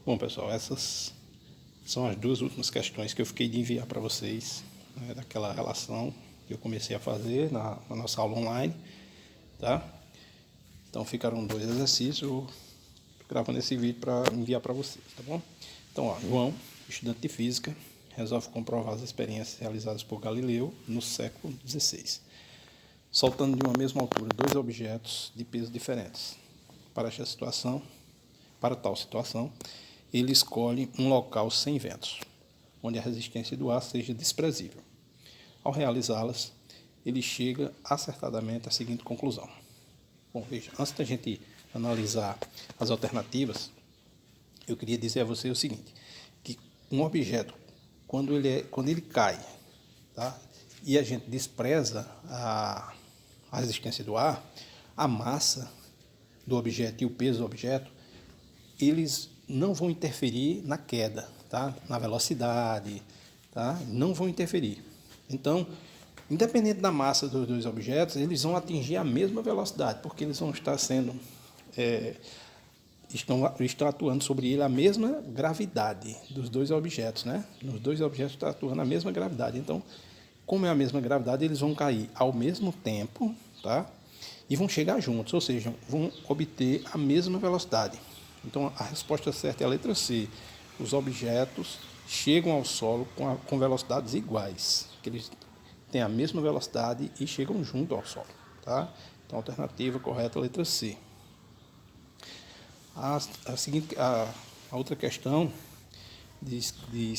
Bom, pessoal, essas são as duas últimas questões que eu fiquei de enviar para vocês, né, daquela relação que eu comecei a fazer na nossa aula online, tá? Então ficaram dois exercícios, eu tô gravando esse vídeo para enviar para vocês, tá bom? Então, ó, João, estudante de física, resolve comprovar as experiências realizadas por Galileu no século XVI, soltando de uma mesma altura dois objetos de pesos diferentes. Para tal situação, ele escolhe um local sem ventos, onde a resistência do ar seja desprezível. Ao realizá-las, ele chega acertadamente à seguinte conclusão. Bom, veja, antes da gente analisar as alternativas, eu queria dizer a você o seguinte, que um objeto, quando ele cai, tá, e a gente despreza a resistência do ar, a massa do objeto e o peso do objeto, eles não vão interferir na queda, tá? Na velocidade, tá? Não vão interferir. Então, independente da massa dos dois objetos, eles vão atingir a mesma velocidade, porque eles vão estar estão atuando sobre ele a mesma gravidade dos dois objetos, né? Os dois objetos estão atuando a mesma gravidade. Então, como é a mesma gravidade, eles vão cair ao mesmo tempo, tá? E vão chegar juntos, ou seja, vão obter a mesma velocidade. Então, a resposta certa é a letra C. Os objetos chegam ao solo com velocidades iguais, que eles têm a mesma velocidade e chegam junto ao solo, tá? Então, a alternativa correta é a letra C. A outra questão diz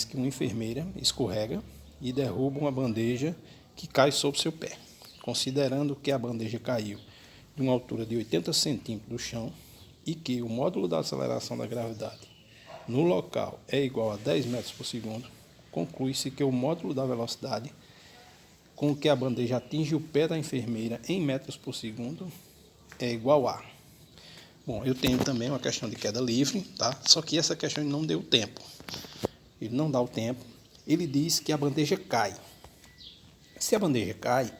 que uma enfermeira escorrega e derruba uma bandeja que cai sobre seu pé. Considerando que a bandeja caiu de uma altura de 80 centímetros do chão e que o módulo da aceleração da gravidade no local é igual a 10 metros por segundo, conclui-se que o módulo da velocidade com que a bandeja atinge o pé da enfermeira em metros por segundo é igual a... Bom, eu tenho também uma questão de queda livre, tá? Só que essa questão ele não deu tempo. Ele não dá o tempo. Ele diz que a bandeja cai. Se a bandeja cai,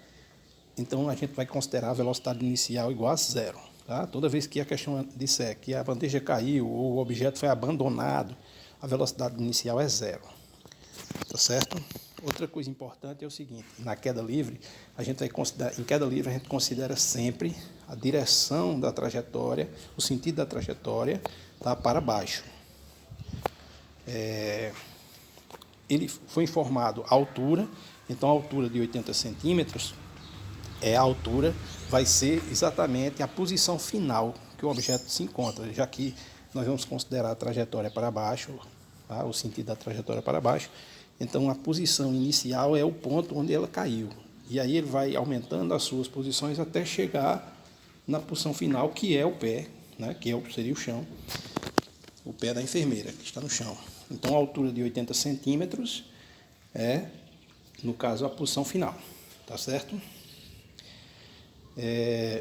então a gente vai considerar a velocidade inicial igual a zero. Tá? Toda vez que a questão disser que a bandeja caiu ou o objeto foi abandonado, a velocidade inicial é zero. Tá certo? Outra coisa importante é o seguinte, na queda livre, em queda livre a gente considera sempre a direção da trajetória, o sentido da trajetória, tá, para baixo. Ele foi informado a altura, então a altura de 80 centímetros, a altura vai ser exatamente a posição final que o objeto se encontra, já que nós vamos considerar a trajetória para baixo, tá? O sentido da trajetória para baixo. Então, a posição inicial é o ponto onde ela caiu. E aí ele vai aumentando as suas posições até chegar na posição final, que é o pé, né? Que seria o chão, o pé da enfermeira, que está no chão. Então, a altura de 80 centímetros é, no caso, a posição final. Tá certo?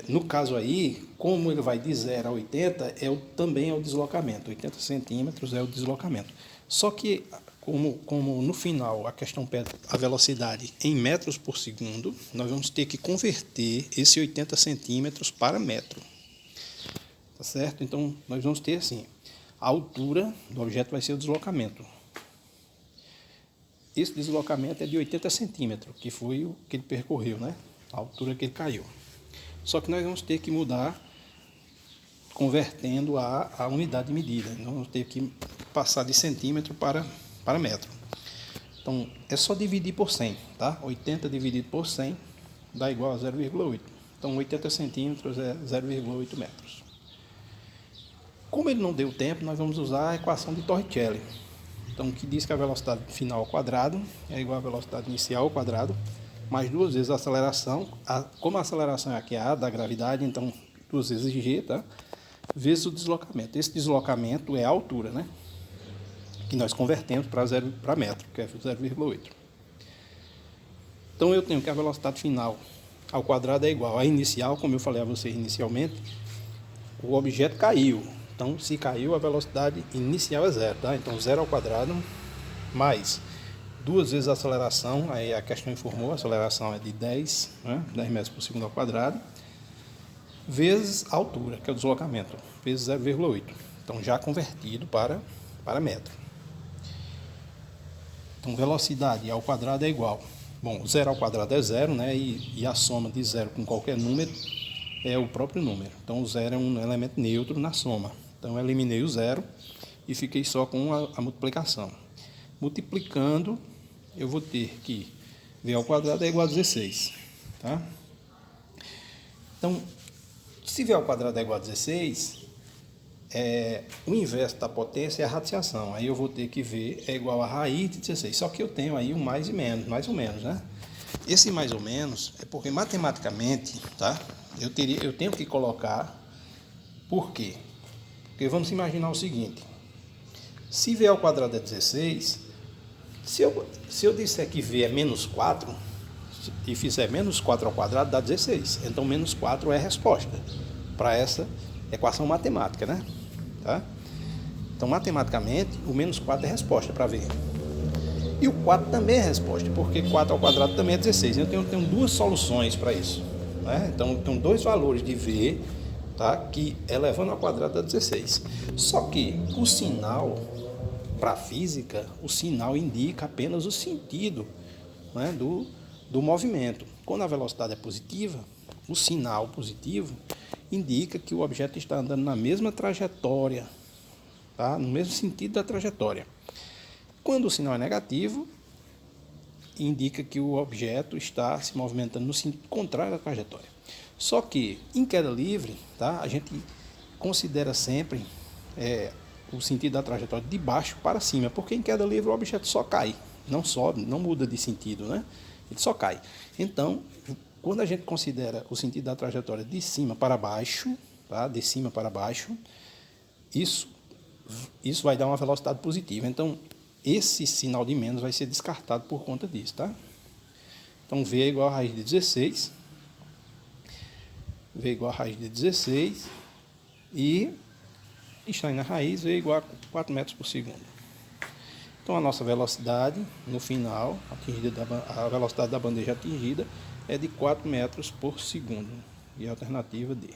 No caso aí, como ele vai de 0 a 80, também é o deslocamento. 80 centímetros é o deslocamento. Só que, como no final a questão pede a velocidade em metros por segundo, nós vamos ter que converter esse 80 centímetros para metro. Tá certo? Então, nós vamos ter assim, a altura do objeto vai ser o deslocamento. Esse deslocamento é de 80 centímetros, que foi o que ele percorreu, né? A altura que ele caiu. Só que nós vamos ter que mudar, convertendo a unidade de medida. Nós vamos ter que passar de centímetro para metro. Então, é só dividir por 100, tá? 80 dividido por 100 dá igual a 0,8. Então, 80 centímetros é 0,8 metros. Como ele não deu tempo, nós vamos usar a equação de Torricelli. Então, que diz que a velocidade final ao quadrado é igual à velocidade inicial ao quadrado, mais duas vezes a aceleração, como a aceleração aqui é a da gravidade, então duas vezes g, tá? Vezes o deslocamento. Esse deslocamento é a altura, né? Que nós convertemos para metro, que é 0,8. Então eu tenho que a velocidade final ao quadrado é igual à inicial, como eu falei a vocês inicialmente, o objeto caiu. Então, se caiu, a velocidade inicial é zero, tá? Então, 0 ao quadrado mais duas vezes a aceleração, aí a questão informou, a aceleração é de 10, né? 10 metros por segundo ao quadrado, vezes a altura, que é o deslocamento, vezes 0,8. Então, já convertido para para metro. Então, velocidade ao quadrado é igual. Bom, 0 ao quadrado é 0, né? E a soma de 0 com qualquer número é o próprio número. Então, o 0 é um elemento neutro na soma. Então, eu eliminei o 0 e fiquei só com a multiplicação. Multiplicando, eu vou ter que v ao quadrado é igual a 16. Tá? Então, se v ao quadrado é igual a 16... o inverso da potência é a radiciação. Aí eu vou ter que v é igual a raiz de 16. Só que eu tenho aí o mais e menos, mais ou menos, né? Esse mais ou menos é porque matematicamente, tá? Eu tenho que colocar. Por quê? Porque vamos imaginar o seguinte. Se v ao quadrado é 16, se eu disser que v é menos 4 e fizer menos 4 ao quadrado, dá 16. Então, menos 4 é a resposta para essa equação matemática, né? Tá? Então, matematicamente, o menos 4 é a resposta para V. E o 4 também é a resposta, porque 4 ao quadrado também é 16. Então, eu tenho duas soluções para isso. Né? Então, tem dois valores de V, tá? Que elevando ao quadrado dá 16. Só que o sinal, para a física, o sinal indica apenas o sentido, né, do movimento. Quando a velocidade é positiva, o sinal positivo indica que o objeto está andando na mesma trajetória, tá? No mesmo sentido da trajetória. Quando o sinal é negativo, indica que o objeto está se movimentando no sentido contrário da trajetória. Só que, em queda livre, tá? A gente considera sempre o sentido da trajetória de baixo para cima, porque em queda livre o objeto só cai, não sobe, não muda de sentido, né? Ele só cai. Então, quando a gente considera o sentido da trajetória de cima para baixo, tá? De cima para baixo, isso vai dar uma velocidade positiva. Então, esse sinal de menos vai ser descartado por conta disso, tá? Então, V é igual a raiz de 16. V é igual a raiz de 16. E, extraindo a raiz, V é igual a 4 metros por segundo. Então, a nossa velocidade, no final, a velocidade da bandeja atingida, é de 4 metros por segundo. E a alternativa D.